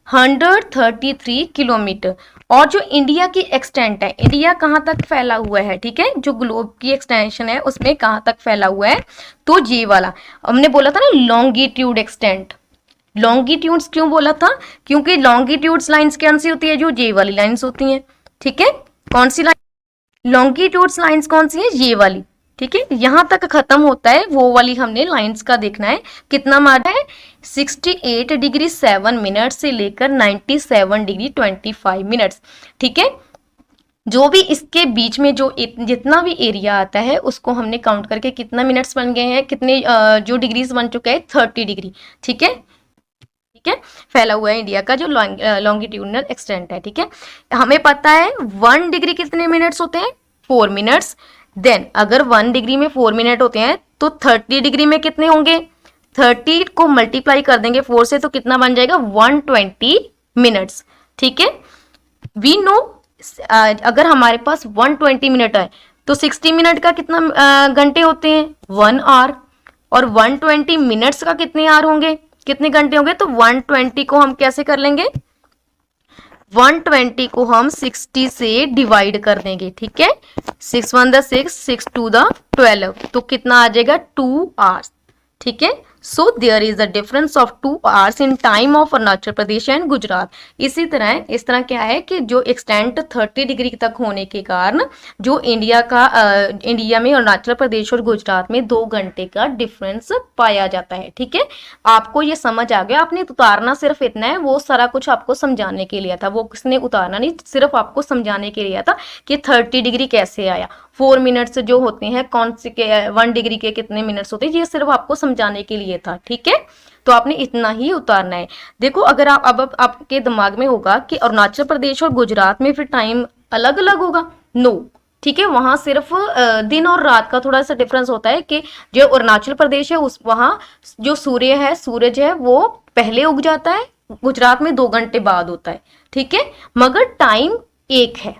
2933 किलोमीटर। और जो इंडिया की एक्सटेंट है, इंडिया कहाँ तक फैला हुआ है, ठीक है, जो ग्लोब की एक्सटेंशन है उसमें कहाँ तक फैला हुआ है, तो ये वाला हमने बोला था ना, लॉन्गिट्यूड एक्सटेंट। लॉन्गिट्यूड्स क्यों बोला था, क्योंकि लॉन्गिट्यूड्स लाइंस कौन सी होती है, जो ये वाली लाइंस होती हैं, ठीक है। कौन सी लाइन, लॉन्गिट्यूड्स लाइंस कौन सी है, ये वाली, ठीक है, यहां तक खत्म होता है वो वाली हमने लाइंस का देखना है। कितना मार्क है, 68 डिग्री 7 मिनट से लेकर 97 डिग्री 25 मिनट्स, ठीक है। जो भी इसके बीच में जो जितना भी एरिया आता है उसको हमने काउंट करके कितना मिनट्स बन गए हैं, कितने जो डिग्रीज बन चुका है, 30 डिग्री, ठीक है, ठीक है, फैला हुआ है इंडिया का जो लॉन्गिट्यूडनल एक्सटेंट है, ठीक है। हमें पता है 1 डिग्री कितने मिनट्स होते हैं, 4 मिनट्स। देन अगर 1 डिग्री में 4 मिनट होते हैं तो 30 डिग्री में कितने होंगे, 30 को मल्टीप्लाई कर देंगे 4 से तो कितना बन जाएगा, 120 मिनट्स, ठीक है। वी नो अगर हमारे पास 120 मिनट है तो 60 मिनट का कितना घंटे होते हैं, 1 आवर, और 120 मिनट्स का कितने आवर होंगे, कितने घंटे होंगे, तो 120 को हम कैसे कर लेंगे, 120 को हम 60 से डिवाइड कर देंगे, ठीक है, 6 1 द 6, 6 2 द 12, तो कितना आ जाएगा, 2 आवर्स, ठीक है। So there is a difference of 2 hours in time of Arunachal Pradesh and Gujarat. इसी तरह इस तरह क्या है कि जो एक्सटेंट 30 डिग्री तक होने के कारण जो इंडिया में अरुणाचल प्रदेश और गुजरात में 2 घंटे का डिफरेंस पाया जाता है, ठीक है। आपको ये समझ आ गया, आपने उतारना सिर्फ इतना है, वो सारा कुछ आपको समझाने के लिए था, वो किसने उतारना नहीं, सिर्फ आपको समझाने के लिए था कि 30 डिग्री कैसे आया, 4 मिनट्स जो होते हैं कौन से के 1 डिग्री के कितने मिनट्स होते हैं, ये सिर्फ आपको समझाने के लिए था, ठीक है। तो आपने इतना ही उतारना है। देखो अगर अब आपके दिमाग में होगा कि अरुणाचल प्रदेश और गुजरात में फिर टाइम अलग अलग होगा, नो, ठीक है, वहां सिर्फ दिन और रात का थोड़ा सा डिफरेंस होता है कि जो अरुणाचल प्रदेश है उस वहां जो सूरज है वो पहले उग जाता है, गुजरात में 2 घंटे बाद होता है, ठीक है, मगर टाइम एक है।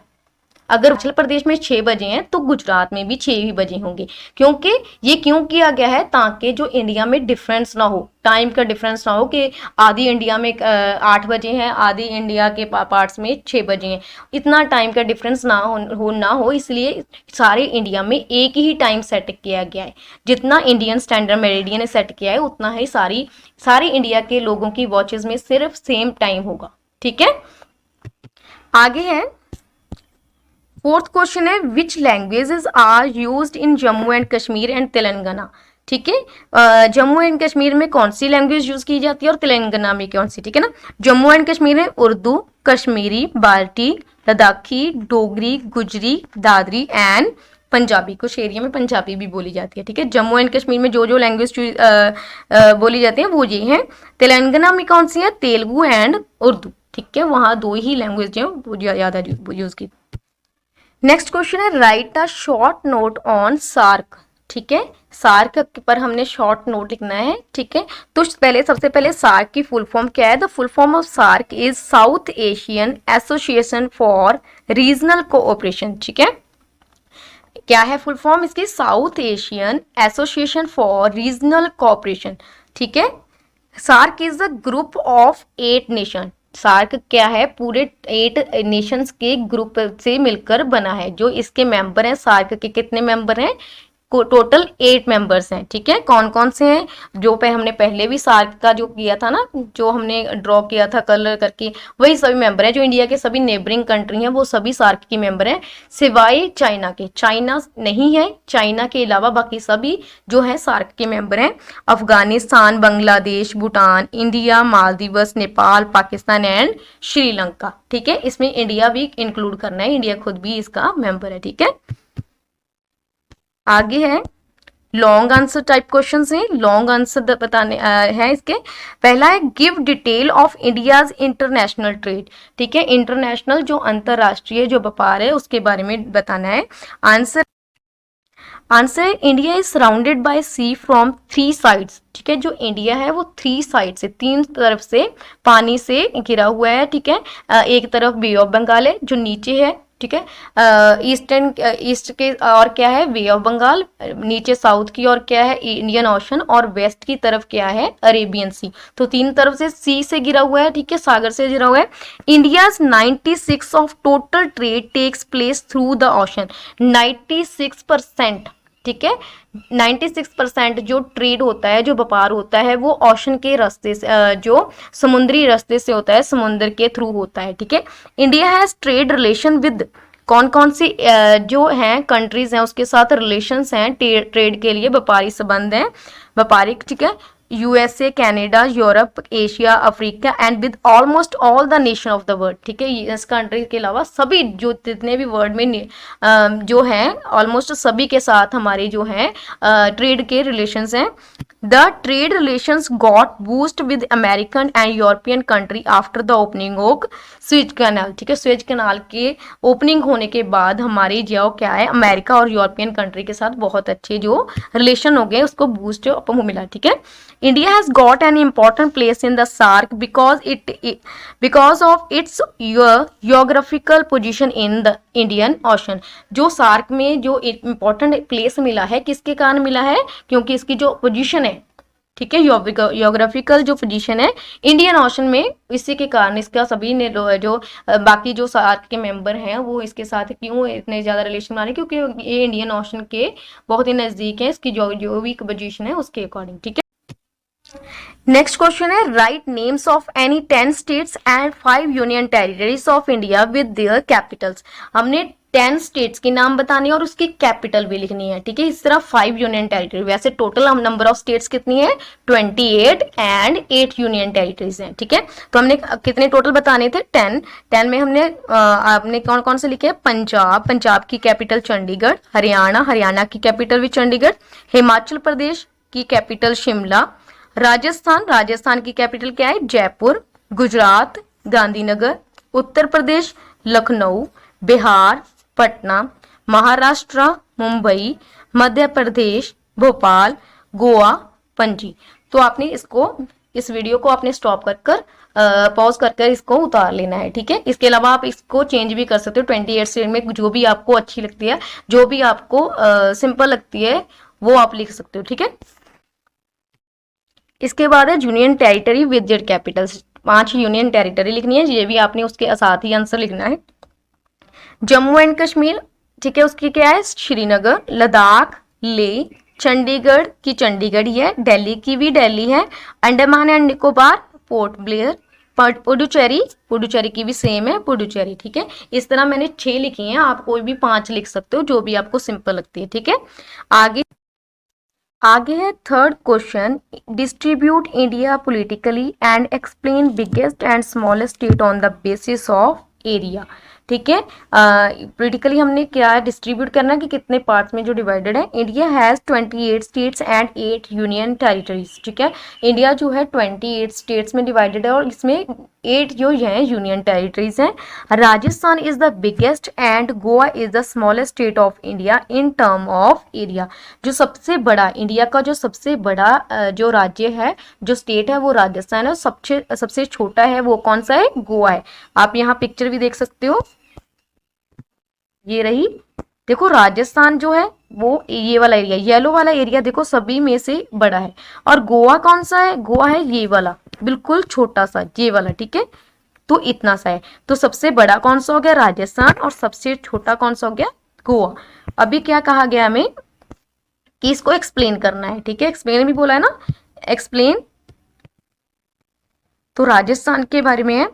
अगर अरुणाचल प्रदेश में 6 बजे हैं तो गुजरात में भी 6 ही बजे होंगे, क्योंकि ये क्यों किया गया है, ताकि जो इंडिया में डिफरेंस ना हो, टाइम का डिफरेंस ना हो कि आधी इंडिया में 8 बजे हैं, आधी इंडिया के पार्ट्स में 6 बजे हैं, इतना टाइम का डिफरेंस ना हो, इसलिए सारे इंडिया में एक ही टाइम सेट किया गया है। जितना इंडियन स्टैंडर्ड मेरिडियन ने सेट किया है उतना ही सारी इंडिया के लोगों की वॉचेस में सिर्फ सेम टाइम होगा, ठीक है। आगे है 4th क्वेश्चन है, which languages are used in Jammu and Kashmir and Telangana, ठीक है। जम्मू एंड कश्मीर में कौन सी लैंग्वेज यूज की जाती है और तेलंगाना में कौन सी, ठीक है ना। जम्मू एंड कश्मीर में उर्दू, कश्मीरी, बाल्टी, लद्दाखी, डोगरी, गुजरी, दादरी एंड पंजाबी, कुछ एरिया में पंजाबी भी बोली जाती है, ठीक है। जम्मू एंड कश्मीर में जो लैंग्वेज बोली जाती है वो ये है। तेलंगाना में कौन सी है, तेलुगु एंड उर्दू, ठीक है, वहां 2 ही लैंग्वेज जो ज्यादा यूज की। नेक्स्ट क्वेश्चन है, write a short note on SAARC, ठीक है, सार्क पर हमने शॉर्ट नोट लिखना है, ठीक है। तो सबसे पहले सार्क की फुल फॉर्म क्या है, the full form of SAARC is South Asian Association for Regional Cooperation, ठीक है। क्या है फुल फॉर्म इसकी, South Asian Association for Regional Cooperation, ठीक है। SAARC is the group of 8 nation, SAARC क्या है, पूरे 8 नेशंस के ग्रुप से मिलकर बना है। जो इसके मेंबर हैं, सार्क के कितने मेंबर हैं, टोटल 8 मेंबर्स हैं, ठीक है। कौन कौन से हैं, जो पे हमने पहले भी सार्क का जो किया था ना, जो हमने ड्रॉ किया था कलर करके, वही सभी मेंबर हैं। जो इंडिया के सभी नेबरिंग कंट्री हैं वो सभी सार्क की मेंबर हैं, सिवाय चाइना के। चाइना नहीं है, चाइना के अलावा बाकी सभी जो है सार्क के मेंबर हैं। अफगानिस्तान, बांग्लादेश, भूटान, इंडिया, मालदीव्स, नेपाल, पाकिस्तान एंड श्रीलंका, ठीक है। इसमें इंडिया भी इंक्लूड करना है, इंडिया खुद भी इसका मेंबर है, ठीक है। आगे है लॉन्ग आंसर टाइप क्वेश्चन हैं, लॉन्ग आंसर बताने हैं इसके। पहला है give detail of India's international trade, ठीक है, इंटरनेशनल जो अंतरराष्ट्रीय जो व्यापार है उसके बारे में बताना है। Answer answer India is surrounded by sea from 3 sides, ठीक है, जो इंडिया है वो 3 साइड से, 3 तरफ से पानी से घिरा हुआ है, ठीक है। एक तरफ बे ऑफ बंगाल है जो नीचे है, ठीक है, ईस्ट के और क्या है बे ऑफ बंगाल, नीचे साउथ की और क्या है इंडियन ओशन, और वेस्ट की तरफ क्या है अरेबियन सी। तो 3 तरफ से सी से घिरा हुआ है, ठीक है, सागर से घिरा हुआ है। India's 96 of total trade takes place through the ocean, 96%, ठीक है, 96% जो ट्रेड होता है, जो व्यापार होता है वो ओशन के रास्ते से, जो समुद्री रास्ते से होता है, समुद्र के थ्रू होता है, ठीक है। India has trade relation with, कौन कौन सी जो हैं कंट्रीज हैं उसके साथ रिलेशंस हैं ट्रेड के लिए, व्यापारी संबंध हैं व्यापारिक, ठीक है। USA, Canada, Europe, Asia, Africa and with almost all the nation of the world, ठीक है, इस कंट्री के अलावा सभी जो जितने भी वर्ल्ड में जो हैं ऑलमोस्ट सभी के साथ हमारे जो हैं ट्रेड के रिलेशंस हैं। The trade relations got boost with American and European country after the opening of Suez canal, ठीक है, स्वेज कैनाल के ओपनिंग होने के बाद हमारी जो क्या है अमेरिका और यूरोपियन कंट्री के साथ बहुत अच्छे जो रिलेशन हो गए, उसको बूस्ट मिला, ठीक है। India has got an important place in the SAARC because of its geographical position in the Indian Ocean। जो सार्क में जो इम्पोर्टेंट प्लेस मिला है किसके कारण मिला है, क्योंकि इसकी जो पोजीशन है, ठीक है, योग्राफिकल जो पोजीशन है इंडियन ओशन में, इसी के कारण इसका सभी ने जो बाकी जो सार्क के मेंबर हैं वो इसके साथ क्यों इतने ज़्यादा रिलेशन बना रहे, क्योंकि ये इंडियन ओशन के बहुत ही नज़दीक है, इसकी जो भी पोजीशन है उसके अकॉर्डिंग, ठीक है। नेक्स्ट क्वेश्चन है right names of any 10 states and 5 union territories of India with their Capitals. हमने 10 स्टेट्स के नाम बताने और उसकी कैपिटल भी लिखनी है, ठीक है। इस तरह 5 यूनियन टेरिटरी, वैसे टोटल हम नंबर ऑफ स्टेट्स कितनी है 28 एंड 8 यूनियन टेरिटरीज हैं, ठीक है। तो हमने कितने टोटल बताने थे 10 में हमने आपने कौन कौन से लिखे, पंजाब की कैपिटल चंडीगढ़, हरियाणा की कैपिटल भी चंडीगढ़, हिमाचल प्रदेश की कैपिटल शिमला, राजस्थान की कैपिटल क्या है जयपुर, गुजरात गांधीनगर, उत्तर प्रदेश लखनऊ, बिहार पटना, महाराष्ट्र मुंबई, मध्य प्रदेश भोपाल, गोवा पणजी। तो आपने इस वीडियो को आपने स्टॉप कर पॉज कर इसको उतार लेना है, ठीक है। इसके अलावा आप इसको चेंज भी कर सकते हो 28 स्टेट में, जो भी आपको अच्छी लगती है, जो भी आपको सिंपल लगती है वो आप लिख सकते हो, ठीक है। इसके बाद है union territory with their Capitals, 5 union territory लिखनी है, ये भी आपने उसके साथ ही आंसर लिखना है। जम्मू एंड कश्मीर, ठीक है, उसकी क्या है श्रीनगर, लद्दाख लेह, चंडीगढ़ की चंडीगढ़ ही है, दिल्ली की भी दिल्ली है, Andaman and Nicobar port Blair, Puducherry की भी सेम है पुडुचेरी, ठीक है। इस तरह मैंने 6 लिखी हैं, आप कोई भी 5 लिख सकते हो जो भी आपको सिंपल लगती है, ठीक है। आगे है third question, distribute India politically and explain biggest and smallest state on the basis of area, ठीक है। पॉलिटिकली हमने क्या डिस्ट्रीब्यूट करना कि कितने पार्ट्स में जो डिवाइडेड है। India has 28 states and 8 union territories, ठीक है। इंडिया जो है 28 स्टेट्स में डिवाइडेड है और इसमें 8 जो है यूनियन टेरिटरीज हैं। Rajasthan is the biggest and Goa is the smallest state of India in term of area. जो सबसे बड़ा इंडिया का जो सबसे बड़ा जो राज्य है, जो स्टेट है वो राजस्थान है, सबसे छोटा है वो कौन सा है गोवा है। आप यहाँ पिक्चर भी देख सकते हो, ये रही, देखो राजस्थान जो है वो ये वाला एरिया, येलो वाला एरिया देखो सभी में से बड़ा है, और गोवा कौन सा है, गोवा है ये वाला बिल्कुल छोटा सा ये वाला, ठीक है। तो इतना सा है, तो सबसे बड़ा कौन सा हो गया राजस्थान और सबसे छोटा कौन सा हो गया गोवा। अभी क्या कहा गया हमें कि इसको एक्सप्लेन करना है, ठीक है, एक्सप्लेन भी बोला है ना, एक्सप्लेन। तो राजस्थान के बारे में है,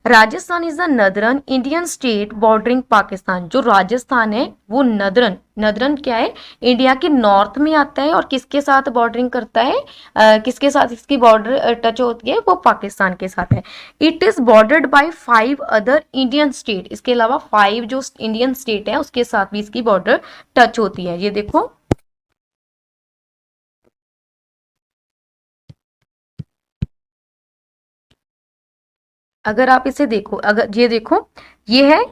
Rajasthan is the नदरन Indian state bordering Pakistan. जो राजस्थान है वो नदरन क्या है इंडिया के नॉर्थ में आता है और किसके साथ बॉर्डरिंग करता है, किसके साथ इसकी बॉर्डर टच होती है, वो पाकिस्तान के साथ है। It is bordered by 5 other Indian state, इसके अलावा 5 जो इंडियन स्टेट है उसके साथ भी इसकी बॉर्डर टच होती है। ये देखो अगर आप इसे देखो, अगर ये देखो, ये है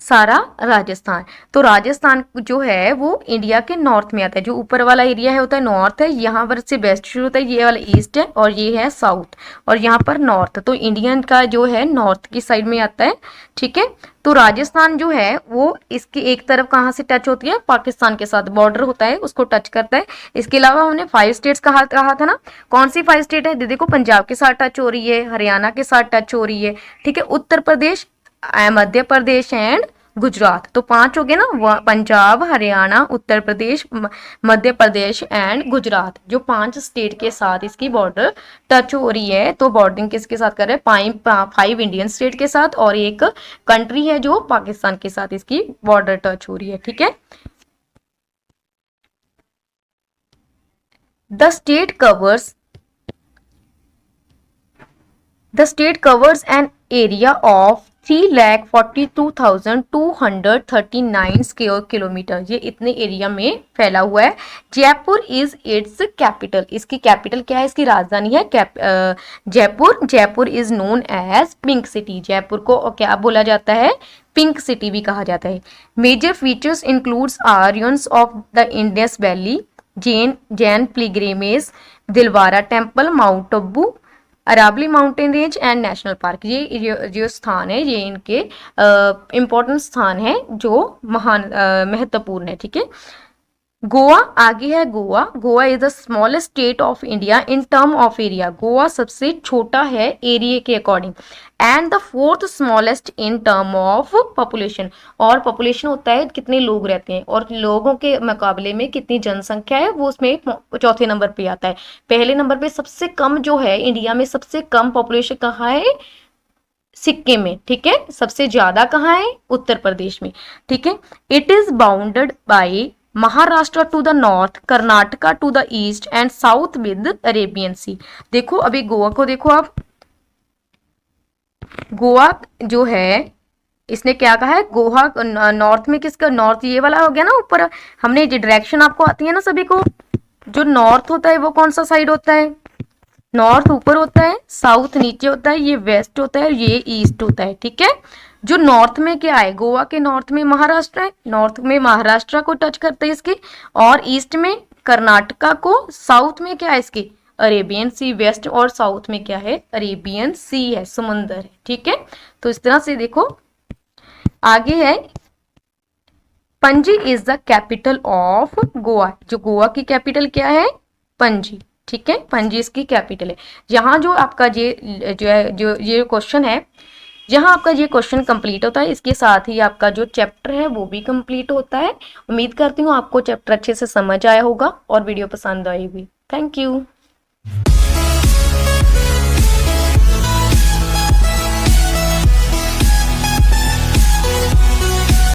सारा राजस्थान। तो राजस्थान जो है वो इंडिया के नॉर्थ में आता है। जो ऊपर वाला एरिया है होता है नॉर्थ है, यहाँ पर से वेस्ट शुरू होता है, ये वाला ईस्ट है और ये है साउथ, और यहाँ पर नॉर्थ। तो इंडियन का जो है नॉर्थ की साइड में आता है, ठीक है। तो राजस्थान जो है वो इसकी एक तरफ कहाँ से टच होती है, पाकिस्तान के साथ बॉर्डर होता है, उसको टच करता है। इसके अलावा हमने 5 स्टेट्स कहा था ना, कौन सी 5 स्टेट है, देखो पंजाब के साथ टच हो रही है, हरियाणा के साथ टच हो रही है, ठीक है, उत्तर प्रदेश, मध्य प्रदेश एंड गुजरात। तो 5 हो गए ना, पंजाब, हरियाणा, उत्तर प्रदेश, मध्य प्रदेश एंड गुजरात। जो 5 स्टेट के साथ इसकी बॉर्डर टच हो रही है। तो बॉर्डरिंग किसके साथ कर रहे हैं, 5 इंडियन स्टेट के साथ, और एक कंट्री है जो पाकिस्तान के साथ इसकी बॉर्डर टच हो रही है, ठीक है। The state covers an area of 3,42,239 square kilometre. ये इतने एरिया में फैला हुआ है। Jaipur is its capital. इसकी कैपिटल क्या है, इसकी राजधानी है Jaipur. Jaipur is known as pink city. Jaipur को क्या बोला जाता है, पिंक सिटी भी कहा जाता है। Major features includes Aryans of the Indus valley, Jain pilgrimage, Dilwara temple, Mount Abu, Aravalli mountain range and national park. ये जो स्थान है, ये इनके इम्पोर्टेंट स्थान है जो महत्वपूर्ण है, ठीक है। गोवा आगे है। Goa is the smallest state of India in term of area. Goa सबसे छोटा है एरिया के according, and the 4th smallest in term of population. और पॉपुलेशन होता है कितने लोग रहते हैं, और लोगों के मुकाबले में कितनी जनसंख्या है, वो उसमें 4थे नंबर पे आता है। पहले नंबर पे सबसे कम जो है, इंडिया में सबसे कम पॉपुलेशन कहाँ है, सिक्किम में, ठीक है। सबसे ज्यादा कहाँ है, उत्तर प्रदेश में, ठीक है। It is bounded by Maharashtra to the north, Karnataka to the east and south with Arabian sea. देखो अभी गोवा को देखो आप, गोवा जो है इसने क्या कहा है, गोवा नॉर्थ में, किसका नॉर्थ, ये वाला हो गया ना ऊपर। हमने जो डायरेक्शन आपको आती है ना सभी को, जो नॉर्थ होता है वो कौन सा साइड होता है, नॉर्थ ऊपर होता है, साउथ नीचे होता है, ये वेस्ट होता है, ये ईस्ट होता है, ठीक है। जो नॉर्थ में क्या है, गोवा के नॉर्थ में महाराष्ट्र है, नॉर्थ में महाराष्ट्र को टच करते हैं इसके, और ईस्ट में कर्नाटका को, साउथ में क्या है इसकी, अरेबियन सी, वेस्ट और साउथ में क्या है, अरेबियन सी है, समुंदर है, ठीक है। तो इस तरह से देखो आगे है, Panaji is the capital of Goa. जो गोवा की कैपिटल क्या है, पणजी, ठीक है, पणजी इसकी कैपिटल है। यहाँ जो आपका ये क्वेश्चन है, जहाँ आपका ये क्वेश्चन कंप्लीट होता है, इसके साथ ही आपका जो चैप्टर है वो भी कंप्लीट होता है। उम्मीद करती हूँ आपको चैप्टर अच्छे से समझ आया होगा और वीडियो पसंद आई होगी। Thank you.